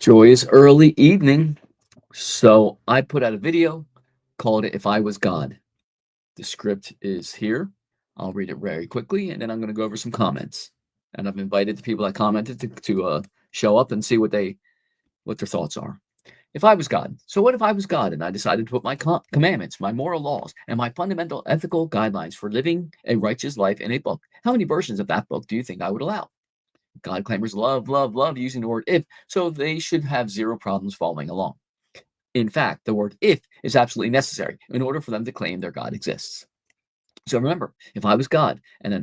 Joyous early evening. So I put out a video, called it If I Was God. The script is here. I'll read it very quickly and then I'm going to go over some comments. And I've invited the people that commented to show up and see what their thoughts are. If I was God. So what if I was God and I decided to put my commandments, my moral laws, and my fundamental ethical guidelines for living a righteous life in a book? How many versions of that book do you think I would allow? God claimers love, love, love using the word if, so they should have zero problems following along. In fact, the word if is absolutely necessary in order for them to claim their God exists. So remember, if I was God and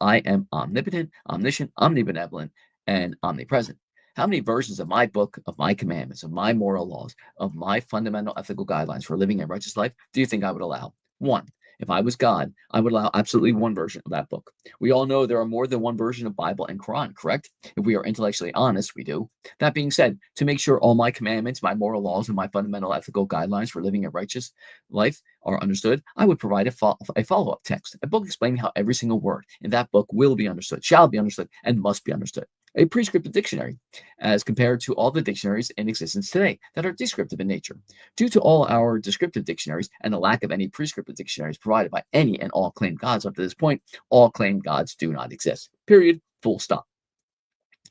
I am omnipotent, omniscient, omnibenevolent, and omnipresent, how many versions of my book, of my commandments, of my moral laws, of my fundamental ethical guidelines for living a righteous life do you think I would allow? One. If I was God, I would allow absolutely one version of that book. We all know there are more than one version of Bible and Quran, correct? If we are intellectually honest, we do. That being said, to make sure all my commandments, my moral laws, and my fundamental ethical guidelines for living a righteous life are understood, I would provide a follow-up text, a book explaining how every single word in that book will be understood, shall be understood, and must be understood. A prescriptive dictionary, as compared to all the dictionaries in existence today that are descriptive in nature. Due to all our descriptive dictionaries and the lack of any prescriptive dictionaries provided by any and all claimed gods up to this point, all claimed gods do not exist. Period. Full stop.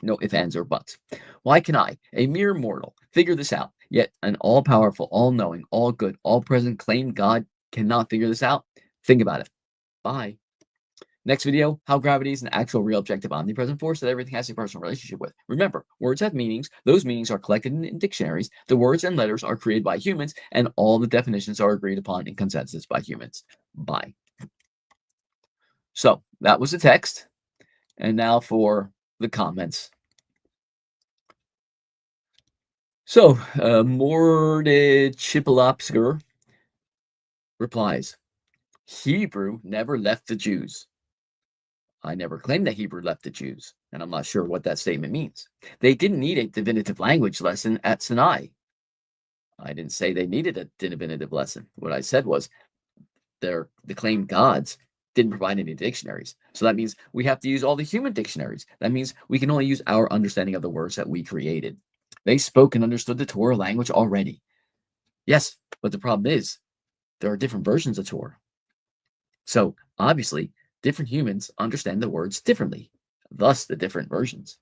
No ifs, ands, or buts. Why can I, a mere mortal, figure this out, yet an all-powerful, all-knowing, all-good, all-present claimed God cannot figure this out? Think about it. Bye. Next video, how gravity is an actual real objective omnipresent force that everything has a personal relationship with. Remember, words have meanings. Those meanings are collected in dictionaries. The words and letters are created by humans, and all the definitions are agreed upon in consensus by humans. Bye. So that was the text. And now for the comments. So, Mordid Chipolopsker replies, Hebrew never left the Jews. I never claimed that Hebrew left the Jews, and I'm not sure what that statement means. They didn't need a divinative language lesson at Sinai. I didn't say they needed a divinative lesson. What I said was the claimed gods didn't provide any dictionaries. So that means we have to use all the human dictionaries. That means we can only use our understanding of the words that we created. They spoke and understood the Torah language already. Yes, but the problem is there are different versions of Torah. So obviously, different humans understand the words differently, thus the different versions.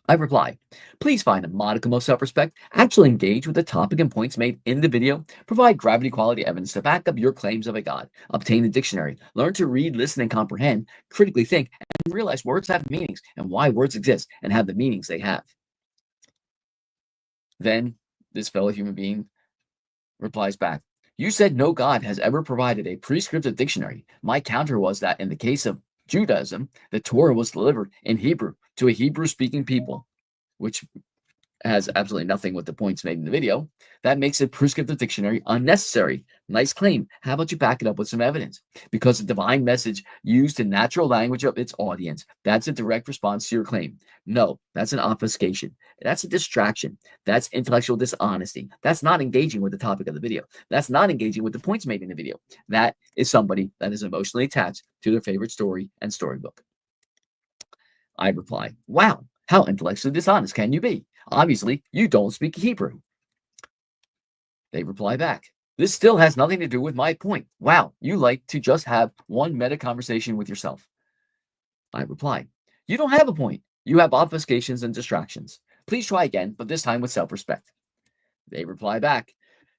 I reply, please find a modicum of self-respect, actually engage with the topic and points made in the video, provide gravity quality evidence to back up your claims of a God, obtain the dictionary, learn to read, listen, and comprehend, critically think, and realize words have meanings and why words exist and have the meanings they have. Then this fellow human being replies back, you said no God has ever provided a prescriptive dictionary. My counter was that in the case of Judaism, the Torah was delivered in Hebrew to a Hebrew-speaking people, which has absolutely nothing with the points made in the video. That makes a prescriptive dictionary unnecessary. Nice claim. How about you back it up with some evidence? Because the divine message used the natural language of its audience. That's a direct response to your claim. No, that's an obfuscation. That's a distraction. That's intellectual dishonesty. That's not engaging with the topic of the video. That's not engaging with the points made in the video. That is somebody that is emotionally attached to their favorite story and storybook. I reply, wow, how intellectually dishonest can you be? Obviously, you don't speak Hebrew. They reply back, this still has nothing to do with my point. Wow, you like to just have one meta conversation with yourself. I reply, you don't have a point. You have obfuscations and distractions. Please try again, but this time with self-respect. They reply back,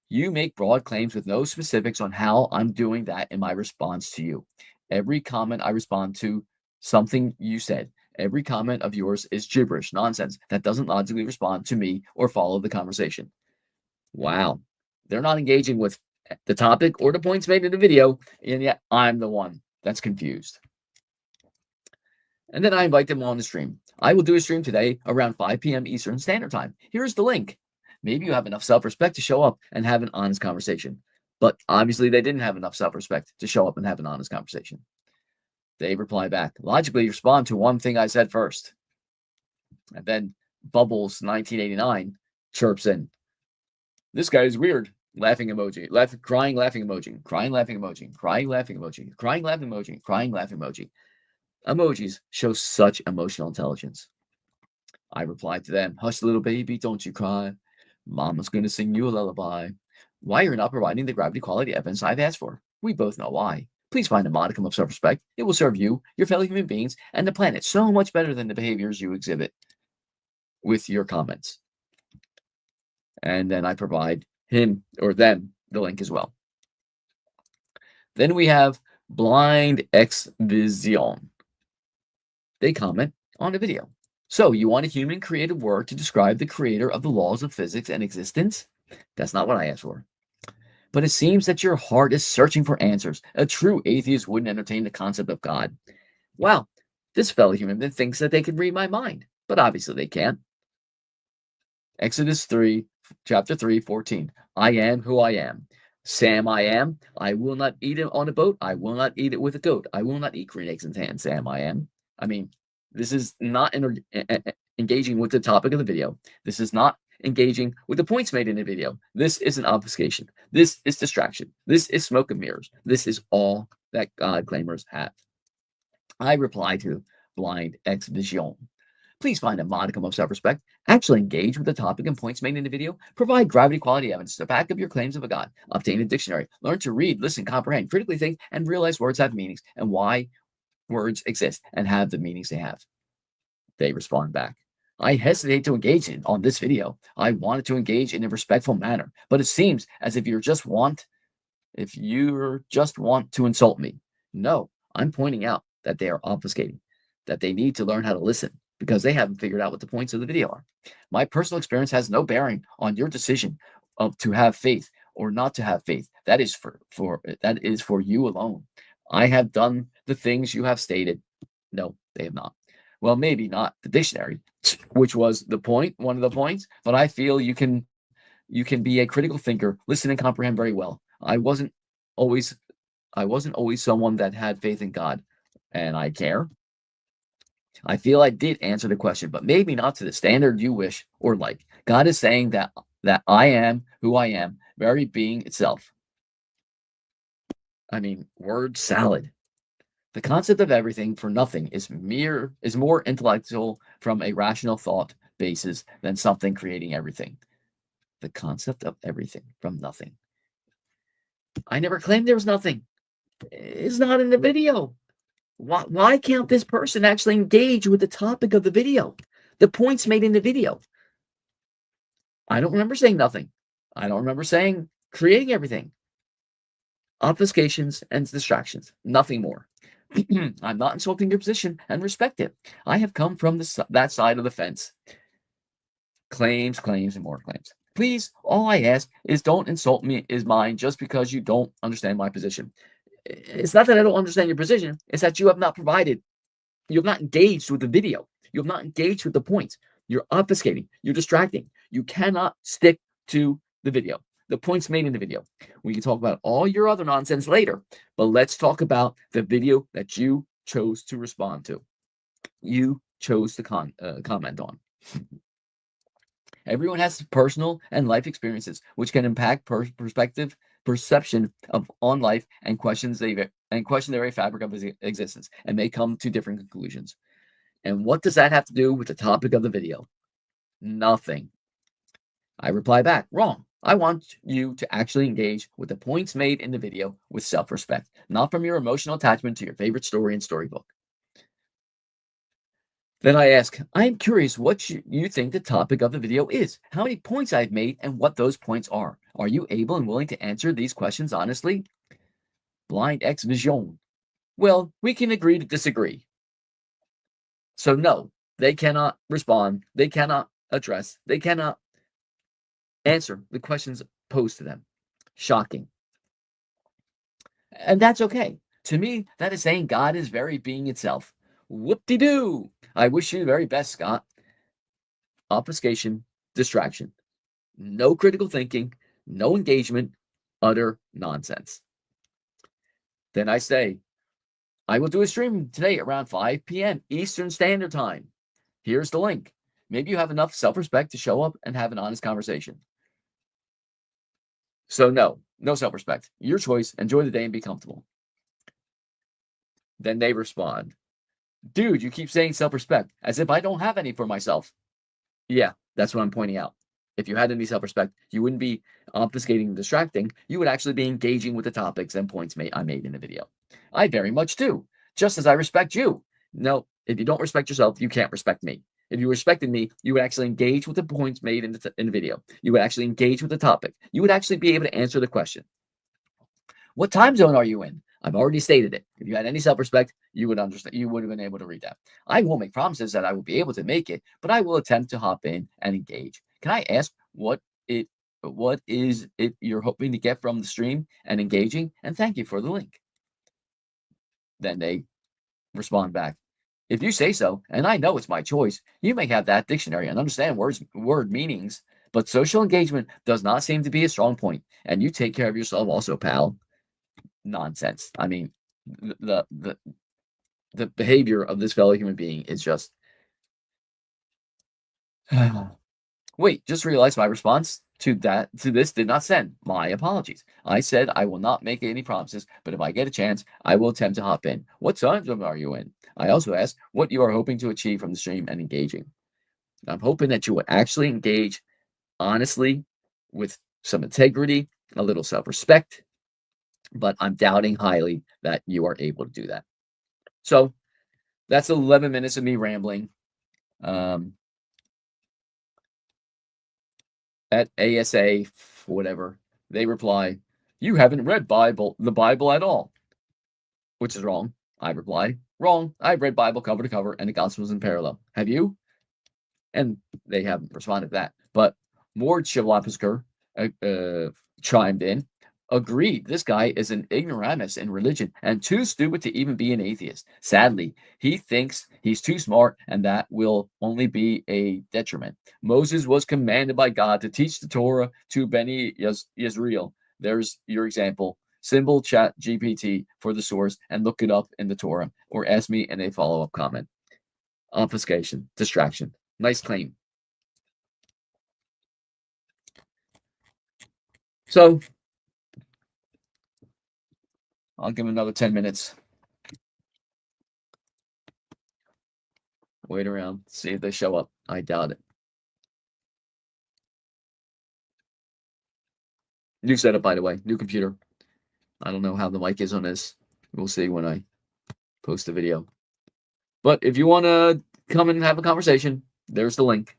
you make broad claims with no specifics on how I'm doing that in my response to you. Every comment I respond to something you said. Every comment of yours is gibberish, nonsense that doesn't logically respond to me or follow the conversation. Wow. They're not engaging with the topic or the points made in the video, and yet I'm the one that's confused. And then I invite them on the stream. I will do a stream today around 5 p.m. Eastern Standard Time. Here's the link. Maybe you have enough self-respect to show up and have an honest conversation. But obviously they didn't have enough self-respect to show up and have an honest conversation. They reply back, logically respond to one thing I said first. And then Bubbles 1989 chirps in. This guy is weird. Laughing emoji. Crying laughing emoji. Crying laughing emoji. Crying laughing emoji. Crying laughing emoji. Crying laughing emoji. Emojis show such emotional intelligence. I replied to them, "Hush, little baby, don't you cry. Mama's going to sing you a lullaby. Why you're not providing the gravity quality evidence I've asked for? We both know why. Please find a modicum of self-respect. It will serve you, your fellow human beings, and the planet so much better than the behaviors you exhibit with your comments." And then I provide him or them the link as well. Then we have Blind X Vision. They comment on a video. "So, you want a human created word to describe the creator of the laws of physics and existence?" That's not what I asked for. "But it seems that your heart is searching for answers. A true atheist wouldn't entertain the concept of God." Well, this fellow human being thinks that they can read my mind, but obviously they can't. Exodus 3, chapter 3, 14. "I am who I am. Sam, I am. I will not eat it on a boat. I will not eat it with a goat. I will not eat green eggs and ham. Sam, I am." I mean, this is not engaging with the topic of the video. This is not engaging with the points made in the video. This is an obfuscation. This is distraction. This is smoke and mirrors. This is all that God claimers have. I reply to Blind X Vision. Please find a modicum of self-respect. Actually engage with the topic and points made in the video. Provide gravity quality evidence to back up your claims of a God. Obtain a dictionary. Learn to read, listen, comprehend, critically think, and realize words have meanings and why words exist and have the meanings they have. They respond back. I hesitate to engage on this video. I wanted to engage in a respectful manner, but it seems as if you just want to insult me. No, I'm pointing out that they are obfuscating, that they need to learn how to listen because they haven't figured out what the points of the video are. My personal experience has no bearing on your decision of to have faith or not to have faith. That is for you alone. I have done the things you have stated. No, they have not. Well, maybe not the dictionary, which was the point, one of the points, but I feel you can be a critical thinker, listen and comprehend very well. Always I wasn't always someone that had faith in God, and I care. I feel I did answer the question, but maybe not to the standard you wish or like. God is saying that I am who I am, very being itself. I mean, word salad. The concept of everything for nothing is more intellectual from a rational thought basis than something creating everything. The concept of everything from nothing. I never claimed there was nothing. It's not in the video. Why can't this person actually engage with the topic of the video? The points made in the video. I don't remember saying nothing. I don't remember saying creating everything. Obfuscations and distractions. Nothing more. I'm not insulting your position and respect it. I have come from that side of the fence. Claims, claims, and more claims. Please, all I ask is don't insult me is mine just because you don't understand my position. It's not that I don't understand your position. It's that you have not engaged with the video. You have not engaged with the points. You're obfuscating. You're distracting. You cannot stick to the video, the points made in the video. We can talk about all your other nonsense later, but let's talk about the video that you chose to respond to. You chose to comment on. Everyone has personal and life experiences which can impact perception of on life and question the very fabric of his existence and may come to different conclusions. And what does that have to do with the topic of the video? Nothing. I reply back, wrong. I want you to actually engage with the points made in the video with self-respect, not from your emotional attachment to your favorite story and storybook. Then I ask, I am curious what you think the topic of the video is, how many points I've made, and what those points are. Are you able and willing to answer these questions honestly? Blind X Vision. Well, we can agree to disagree. So no, they cannot respond. They cannot address. They cannot answer the questions posed to them. Shocking. And that's okay. To me, that is saying God is very being itself. Whoop-de-doo. I wish you the very best, Scott. Obfuscation, distraction. No critical thinking, no engagement, utter nonsense. Then I say, I will do a stream today around 5 p.m. Eastern Standard Time. Here's the link. Maybe you have enough self-respect to show up and have an honest conversation. So no self-respect. Your choice. Enjoy the day and be comfortable. Then they respond, dude, you keep saying self-respect as if I don't have any for myself. Yeah, that's what I'm pointing out. If you had any self-respect, you wouldn't be obfuscating and distracting. You would actually be engaging with the topics and points I made in the video. I very much do, just as I respect you. No, if you don't respect yourself, you can't respect me. If you respected me, you would actually engage with the points made in in the video. You would actually engage with the topic. You would actually be able to answer the question. What time zone are you in? I've already stated it. If you had any self-respect, you would understand. You would have been able to read that. I won't make promises that I will be able to make it, but I will attempt to hop in and engage. Can I ask it what is it you're hoping to get from the stream and engaging? And thank you for the link. Then they respond back. If you say so, and I know it's my choice, you may have that dictionary and understand word meanings, but social engagement does not seem to be a strong point. And you take care of yourself also, pal. Nonsense. I mean, the the the behavior of this fellow human being is just wait, just realized my response to this did not send. My apologies. I said I will not make any promises, but if I get a chance, I will attempt to hop in. What time zone are you in? I also asked what you are hoping to achieve from the stream and engaging. I'm hoping that you will actually engage honestly with some integrity, a little self-respect, but I'm doubting highly that you are able to do that. So that's 11 minutes of me rambling. Um, at ASA, whatever, they reply, "You haven't read the Bible at all," which is wrong. I reply, "Wrong. I've read Bible cover to cover and the Gospels in parallel. Have you?" And they haven't responded to that. But Mord Shavlapisker chimed in, agreed. This guy is an ignoramus in religion and too stupid to even be an atheist. Sadly, he thinks he's too smart and that will only be a detriment. Moses was commanded by God to teach the Torah to Beni Yisrael. There's your example. Symbol chat GPT for the source and look it up in the Torah or ask me in a follow up comment. Obfuscation, distraction. Nice claim. So I'll give him another 10 minutes. Wait around, see if they show up. I doubt it. New setup, by the way, new computer. I don't know how the mic is on this. We'll see when I post the video. But if you want to come and have a conversation, there's the link.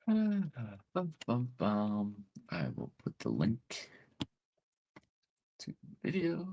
Bum, bum, bum. I will put the link to the video.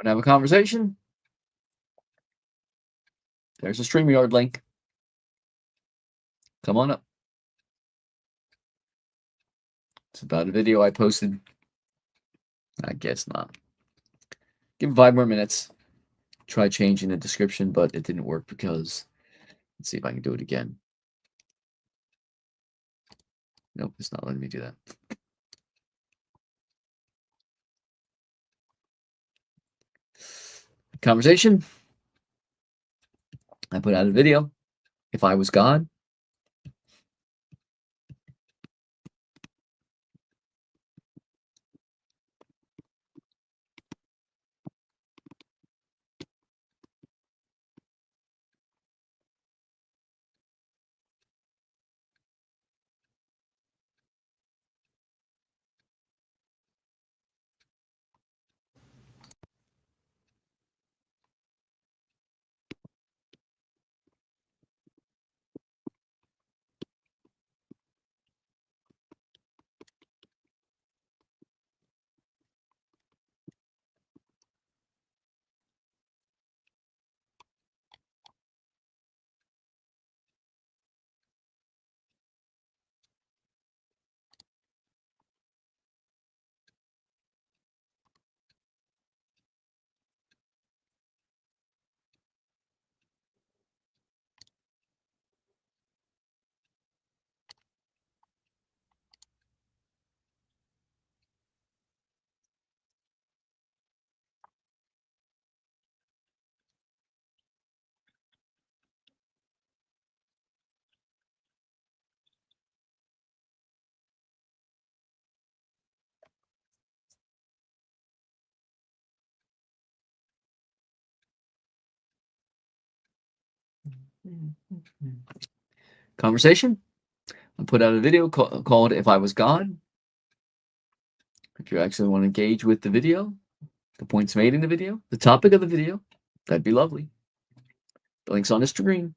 Want to have a conversation? There's a StreamYard link. Come on up. It's about a video I posted. I guess not. Give it 5 more minutes. Try changing the description, but it didn't work because let's see if I can do it again. Nope, it's not letting me do that. Conversation. I put out a video. If I was God. Conversation. I put out a video called If I Was God. If you actually want to engage with the video, the points made in the video, the topic of the video, that'd be lovely. The link's on the screen.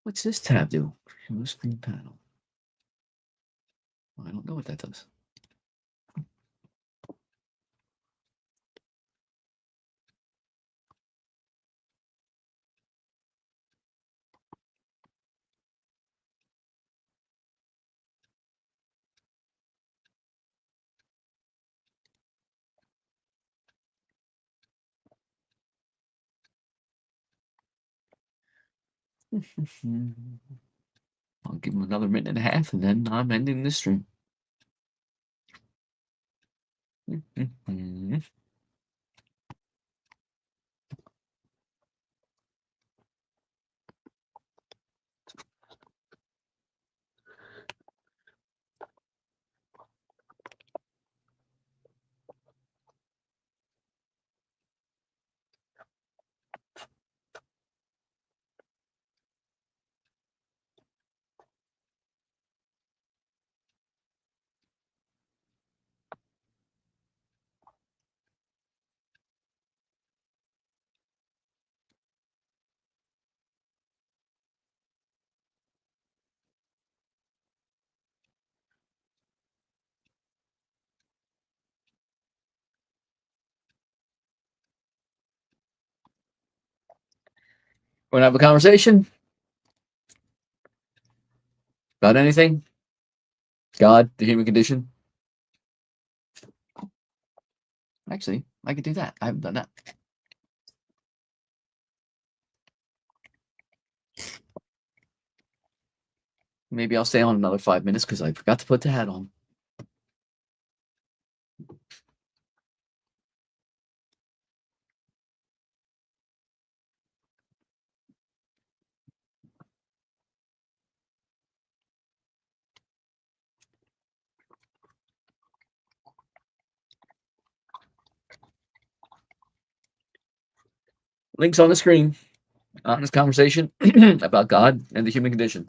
What's this tab do? Show screen panel. I don't know what that does. I'll give him another minute and a half, and then I'm ending this stream. Want to have a conversation about anything? God, the human condition? Actually, I could do that. I haven't done that. Maybe I'll stay on another 5 minutes because I forgot to put the hat on. Links on the screen. Honest conversation about God and the human condition.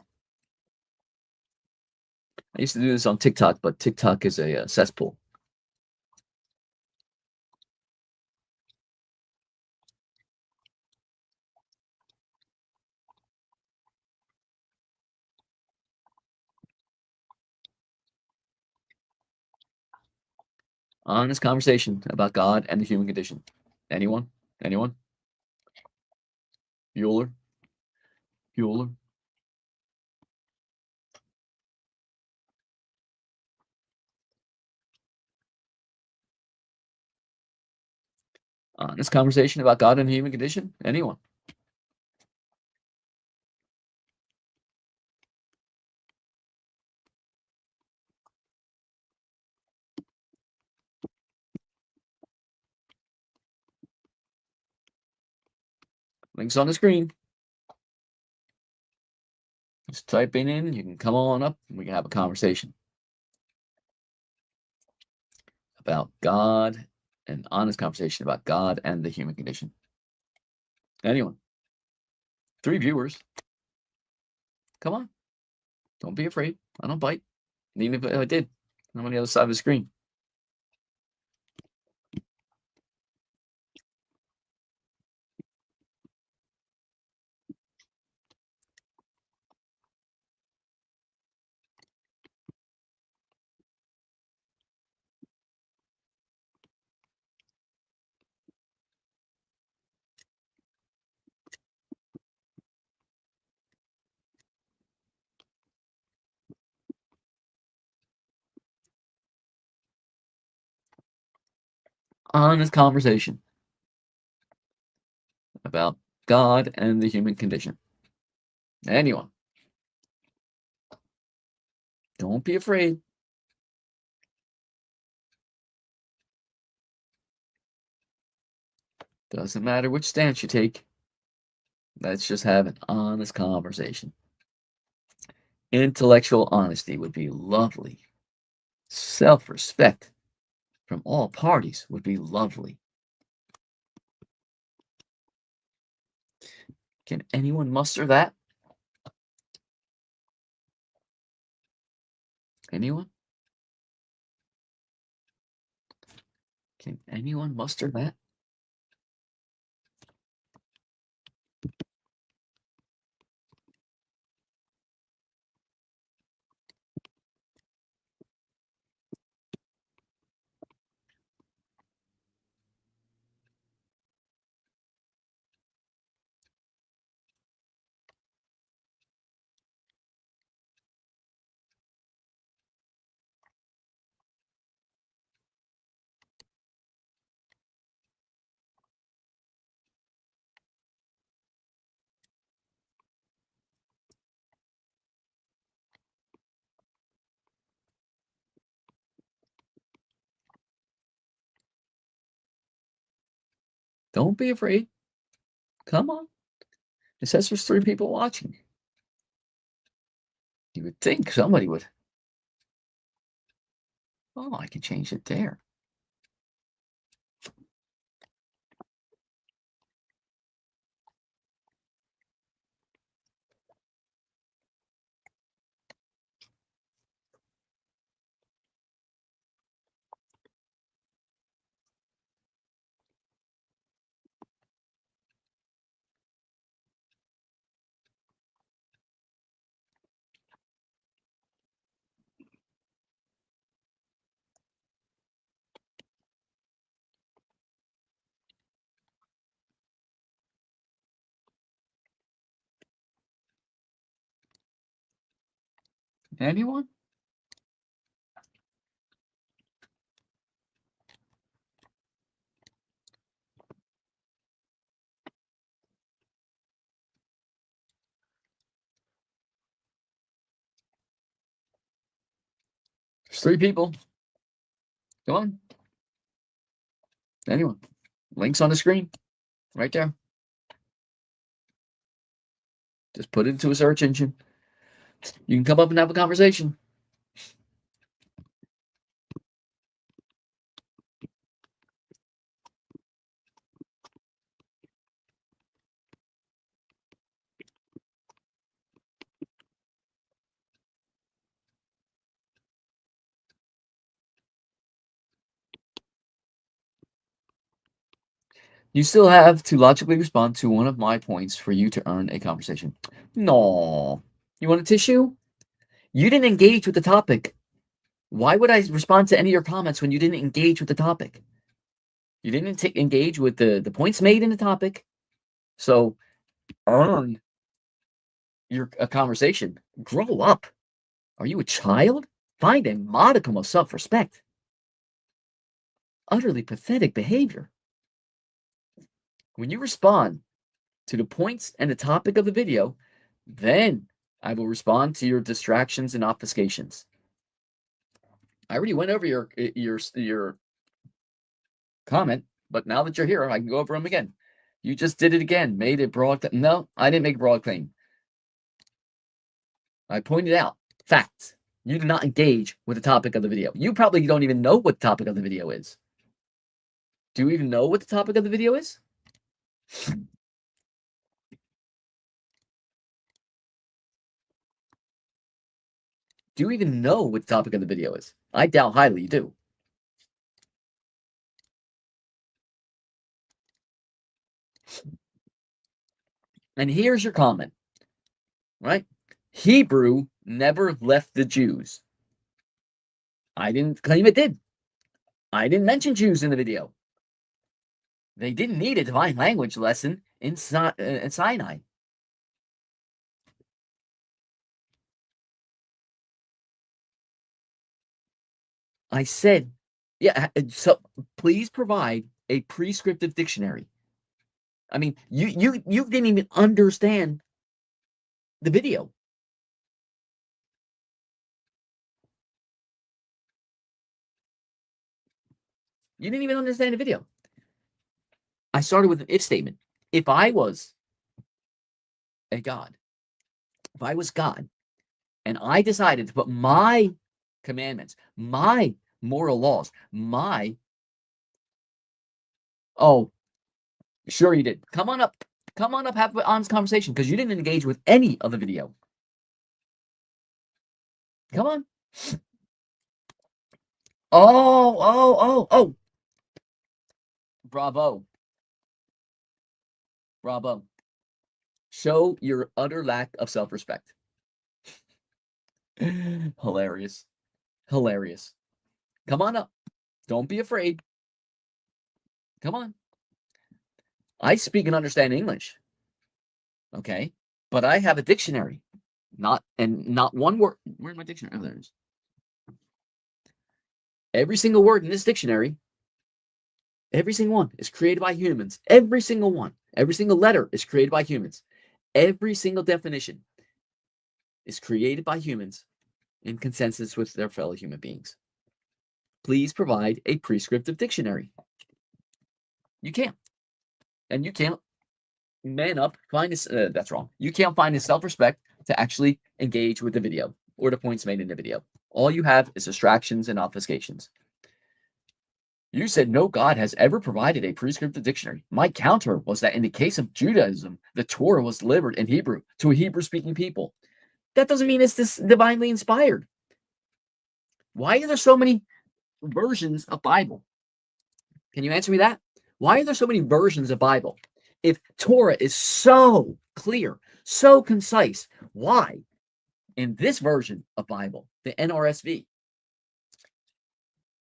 I used to do this on TikTok, but TikTok is a cesspool. Honest conversation about God and the human condition. Anyone? Anyone? Bueller? Bueller? Honest conversation about God and the human condition? Anyone? Links on the screen. Just typing in. You can come on up and we can have a conversation about God, an honest conversation about God and the human condition. Anyone? 3 viewers. Come on. Don't be afraid. I don't bite. Even if I did, I'm on the other side of the screen. Honest conversation about God and the human condition. Anyone? Don't be afraid. Doesn't matter which stance you take. Let's just have an honest conversation. Intellectual honesty would be lovely. Self-respect from all parties would be lovely. Can anyone muster that? Anyone? Can anyone muster that? Don't be afraid. Come on. It says there's 3 people watching. You would think somebody would. Oh, I can change it there. Anyone? There's 3 people. Come on. Anyone? Links on the screen. Right there. Just put it into a search engine. You can come up and have a conversation. You still have to logically respond to one of my points for you to earn a conversation. No. You want a tissue? You didn't engage with the topic. Why would I respond to any of your comments when you didn't engage with the topic? You didn't engage with the points made in the topic. So earn a conversation. Grow up. Are you a child? Find a modicum of self-respect. Utterly pathetic behavior. When you respond to the points and the topic of the video, then I will respond to your distractions and obfuscations. I already went over your comment, but now that you're here, I can go over them again. You just did it again. Made a broad. No, I didn't make a broad claim. I pointed out facts. You do not engage with the topic of the video. You probably don't even know what the topic of the video is. Do you even know what the topic of the video is? Do you even know what the topic of the video is? I doubt highly you do. And here's your comment, right? Hebrew never left the Jews. I didn't claim it did. I didn't mention Jews in the video. They didn't need a divine language lesson in Sinai. I said, yeah, so please provide a prescriptive dictionary. I mean, you didn't even understand the video. You didn't even understand the video. I started with an if statement. If I was a God, if I was God, and I decided to put my commandments, my moral laws, oh, sure you did. Come on up, have an honest conversation because you didn't engage with any of the video. Come on. Oh. Bravo. Show your utter lack of self-respect. Hilarious. Come on up. Don't be afraid. Come on. I speak and understand English. Okay. But I have a dictionary. Not one word. Where's my dictionary? Oh, there it is. Every single word in this dictionary, every single one is created by humans. Every single one. Every single letter is created by humans. Every single definition is created by humans in consensus with their fellow human beings. Please provide a prescriptive dictionary. You can't. And you can't man up, find this. That's wrong. You can't find the self-respect to actually engage with the video or the points made in the video. All you have is distractions and obfuscations. You said no God has ever provided a prescriptive dictionary. My counter was that in the case of Judaism, the Torah was delivered in Hebrew to a Hebrew-speaking people. That doesn't mean it's this divinely inspired. Why are there so many versions of Bible? Can you answer me that? Why are there so many versions of Bible? If Torah is so clear, so concise, why in this version of Bible, the NRSV,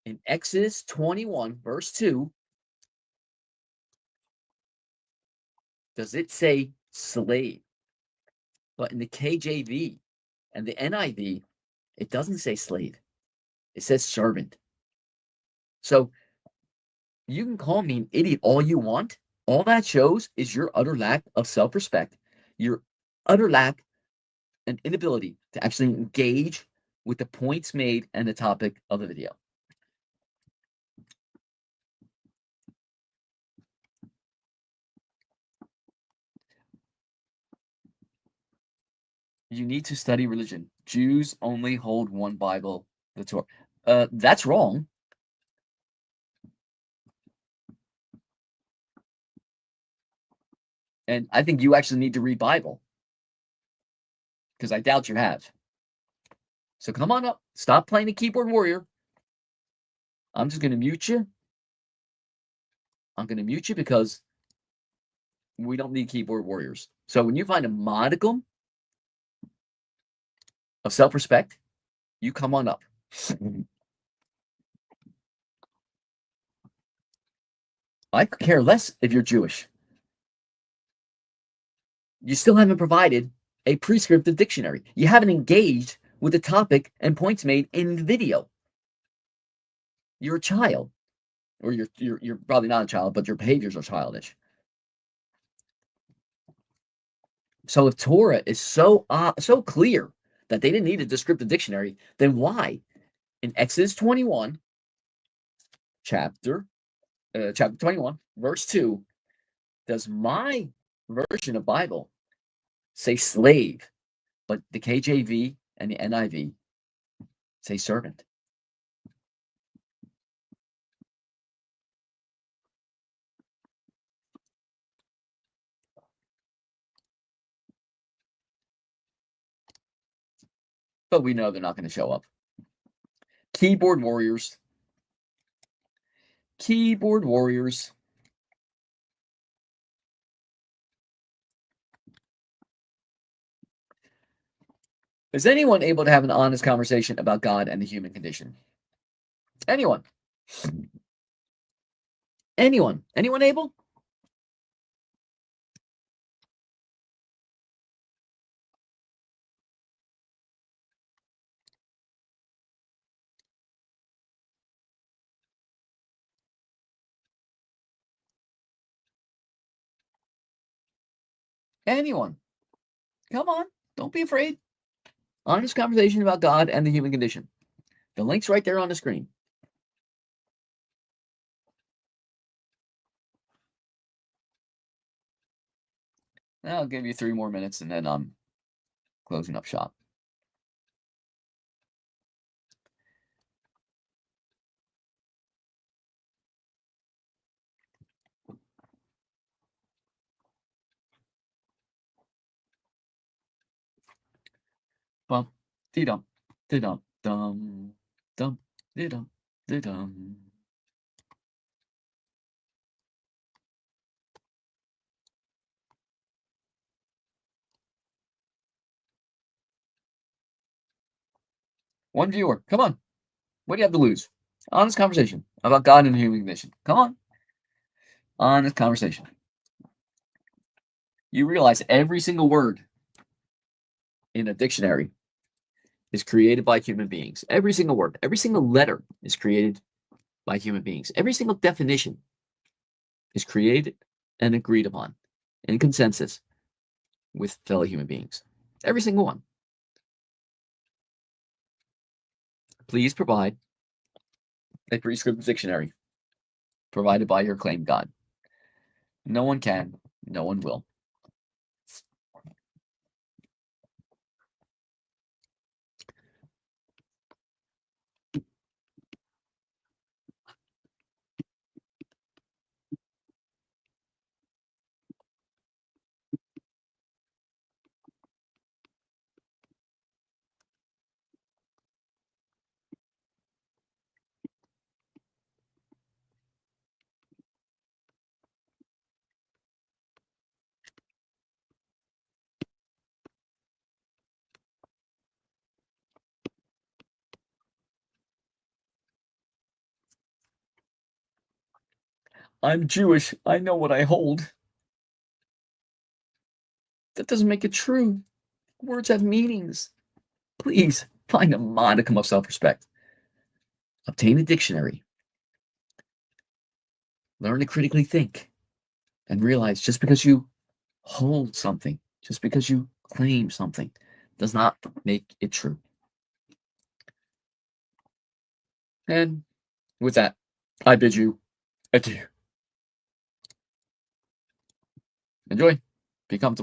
in Exodus 21, verse 2, does it say slave? But in the KJV and the NIV, it doesn't say slave. It says servant. So you can call me an idiot all you want. All that shows is your utter lack of self-respect, your utter lack and inability to actually engage with the points made and the topic of the video. You need to study religion. Jews only hold one Bible, the Torah. That's wrong. And I think you actually need to read Bible because I doubt you have. So come on up. Stop playing the keyboard warrior. I'm just going to mute you. I'm going to mute you because we don't need keyboard warriors. So when you find a modicum of self-respect, you come on up. I could care less if you're Jewish. You still haven't provided a prescriptive dictionary. You haven't engaged with the topic and points made in the video. You're a child, or you're probably not a child, but your behaviors are childish. So if Torah is so clear that they didn't need a descriptive dictionary, then why in Exodus 21, chapter 21, verse 2, does my version of Bible say slave, but the KJV and the NIV say servant? But we know they're not going to show up. Keyboard warriors. Keyboard warriors. Is anyone able to have an honest conversation about God and the human condition? Anyone? Anyone? Anyone able? Anyone? Come on. Don't be afraid. Honest conversation about God and the human condition. The link's right there on the screen. I'll give you 3 more minutes and then I'm closing up shop. Bum, dee-dum, dee-dum, dum, dum, dee-dum, dee-dum. One viewer. Come on. What do you have to lose? Honest conversation about God and the human condition. Come on. Honest conversation. You realize every single word in a dictionary is created by human beings. Every single word, every single letter is created by human beings. Every single definition is created and agreed upon in consensus with fellow human beings. Every single one. Please provide a prescriptive dictionary provided by your claimed God. No one can, no one will. I'm Jewish. I know what I hold. That doesn't make it true. Words have meanings. Please find a modicum of self respect. Obtain a dictionary. Learn to critically think and realize just because you hold something, just because you claim something, does not make it true. And with that, I bid you adieu. Enjoy. Be comfortable.